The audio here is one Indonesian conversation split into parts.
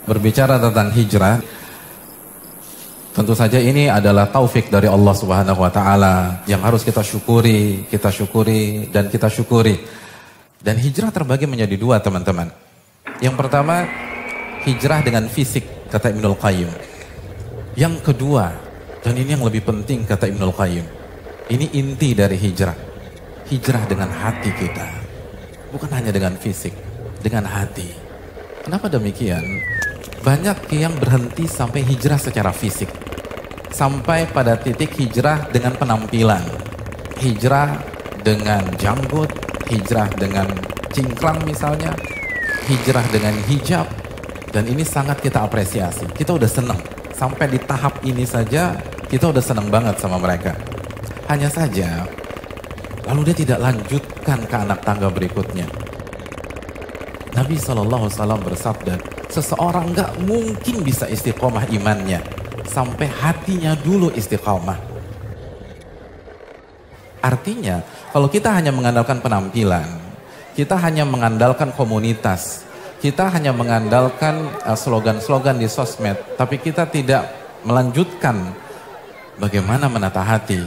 Berbicara tentang hijrah, tentu saja ini adalah taufik dari Allah Subhanahu wa taala yang harus kita syukuri dan kita syukuri. Dan hijrah terbagi menjadi dua, teman-teman. Yang pertama, hijrah dengan fisik, kata Ibnul Qayyim. Yang kedua, dan ini yang lebih penting, kata Ibnul Qayyim, ini inti dari hijrah. Hijrah dengan hati kita. Bukan hanya dengan fisik, dengan hati. Kenapa demikian? Banyak yang berhenti sampai hijrah secara fisik. Sampai pada titik hijrah dengan penampilan. Hijrah dengan janggut, hijrah dengan cingkrang misalnya, hijrah dengan hijab. Dan ini sangat kita apresiasi. Kita udah senang. Sampai di tahap ini saja, kita udah senang banget sama mereka. Hanya saja, lalu dia tidak lanjutkan ke anak tangga berikutnya. Nabi SAW bersabda, seseorang gak mungkin bisa istiqomah imannya sampai hatinya dulu istiqomah. Artinya, kalau kita hanya mengandalkan penampilan, kita hanya mengandalkan komunitas, kita hanya mengandalkan slogan-slogan di sosmed, tapi kita tidak melanjutkan bagaimana menata hati.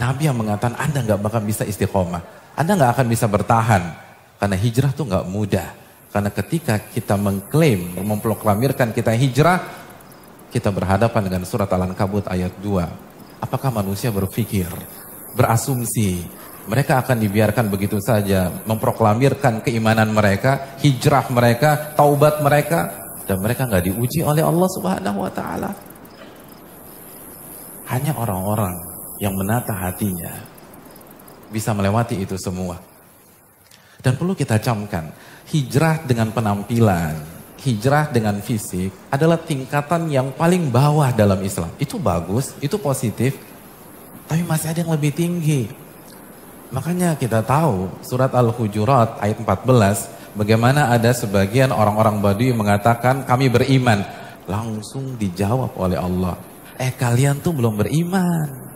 Nabi yang mengatakan Anda gak bakal bisa istiqomah, Anda gak akan bisa bertahan. Karena hijrah tuh gak mudah. Karena ketika kita mengklaim, memproklamirkan kita hijrah, kita berhadapan dengan surat Al-Ankabut ayat 2. Apakah manusia berpikir, berasumsi, mereka akan dibiarkan begitu saja memproklamirkan keimanan mereka, hijrah mereka, taubat mereka, dan mereka gak diuji oleh Allah Subhanahu wa taala? Hanya orang-orang yang menata hatinya bisa melewati itu semua. Dan perlu kita camkan, hijrah dengan penampilan, hijrah dengan fisik adalah tingkatan yang paling bawah dalam Islam. Itu bagus, itu positif, tapi masih ada yang lebih tinggi. Makanya kita tahu surat Al-Hujurat ayat 14, bagaimana ada sebagian orang-orang Badui mengatakan kami beriman. Langsung dijawab oleh Allah, kalian tuh belum beriman.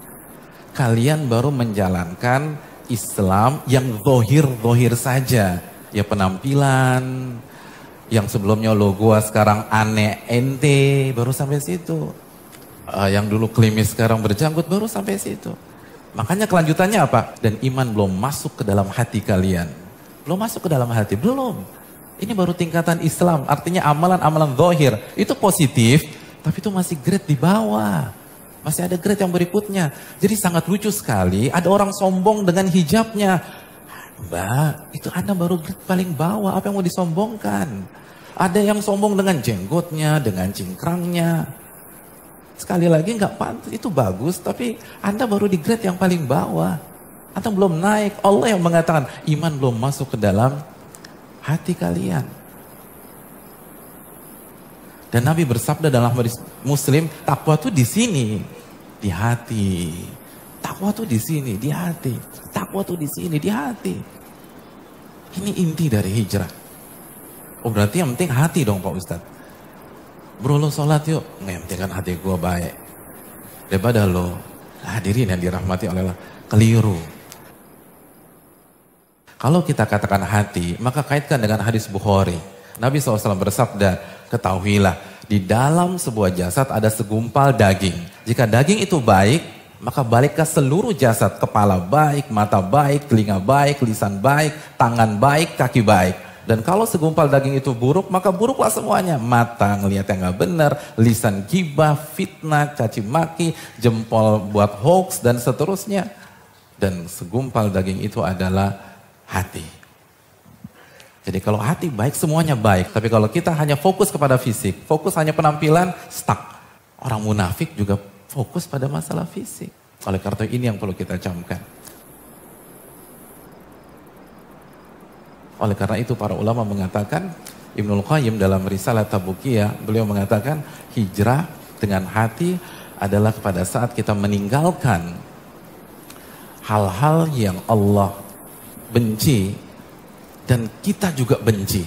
Kalian baru menjalankan Islam yang zohir saja. Ya penampilan, yang sebelumnya lo gua sekarang aneh ente, baru sampai situ. Yang dulu klimis sekarang berjanggut, baru sampai situ. Makanya kelanjutannya apa? Dan iman belum masuk ke dalam hati kalian. Belum masuk ke dalam hati, belum. Ini baru tingkatan Islam, artinya amalan-amalan zohir. Itu positif, tapi itu masih grade di bawah. Masih ada grade yang berikutnya. Jadi sangat lucu sekali, ada orang sombong dengan hijabnya. Mbak, itu Anda baru grade paling bawah, apa yang mau disombongkan? Ada yang sombong dengan jenggotnya, dengan cingkrangnya. Sekali lagi nggak pantas, itu bagus, tapi Anda baru di grade yang paling bawah. Anda belum naik, Allah yang mengatakan iman belum masuk ke dalam hati kalian. Dan Nabi bersabda dalam hadis Muslim, takwa tuh di sini, di hati. Takwa tuh di sini, di hati. Takwa tuh di sini, di hati. Ini inti dari hijrah. Oh berarti yang penting hati dong Pak Ustadz. Bro lo sholat yuk, nggak yang penting kan hati gue baik. Daripada lo hadirin yang dirahmati oleh Allah, keliru. Kalau kita katakan hati, maka kaitkan dengan hadis Bukhari. Nabi SAW bersabda, ketahuilah, di dalam sebuah jasad ada segumpal daging. Jika daging itu baik, maka balik ke seluruh jasad. Kepala baik, mata baik, telinga baik, lisan baik, tangan baik, kaki baik. Dan kalau segumpal daging itu buruk, maka buruklah semuanya. Mata ngelihat yang gak benar, lisan gibah, fitnah, caci maki, jempol buat hoax, dan seterusnya. Dan segumpal daging itu adalah hati. Jadi kalau hati baik, semuanya baik. Tapi kalau kita hanya fokus kepada fisik, fokus hanya penampilan, stuck. Orang munafik juga fokus pada masalah fisik. Oleh karena ini yang perlu kita camkan. Oleh karena itu para ulama mengatakan, Ibnul Qayyim dalam Risalah Tabukiyah, beliau mengatakan hijrah dengan hati adalah pada saat kita meninggalkan hal-hal yang Allah benci, dan kita juga benci.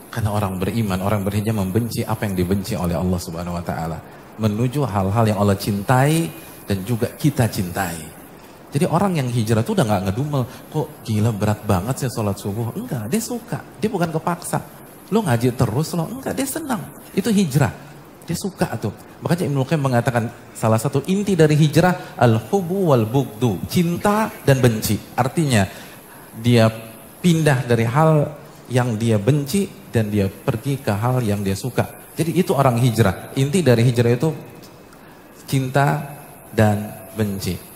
Karena orang beriman, orang berhijrah membenci apa yang dibenci oleh Allah Subhanahu wa taala, menuju hal-hal yang Allah cintai dan juga kita cintai. Jadi orang yang hijrah itu udah gak ngedumel, kok gila berat banget sih sholat subuh. Enggak, dia suka, dia bukan kepaksa. Lo ngaji terus lo, enggak, dia senang. Itu hijrah. Dia suka tuh. Makanya Ibnu Qayyim mengatakan salah satu inti dari hijrah al-hubbu wal bugdu, cinta dan benci. Artinya dia pindah dari hal yang dia benci dan dia pergi ke hal yang dia suka. Jadi itu orang hijrah. Inti dari hijrah itu cinta dan benci.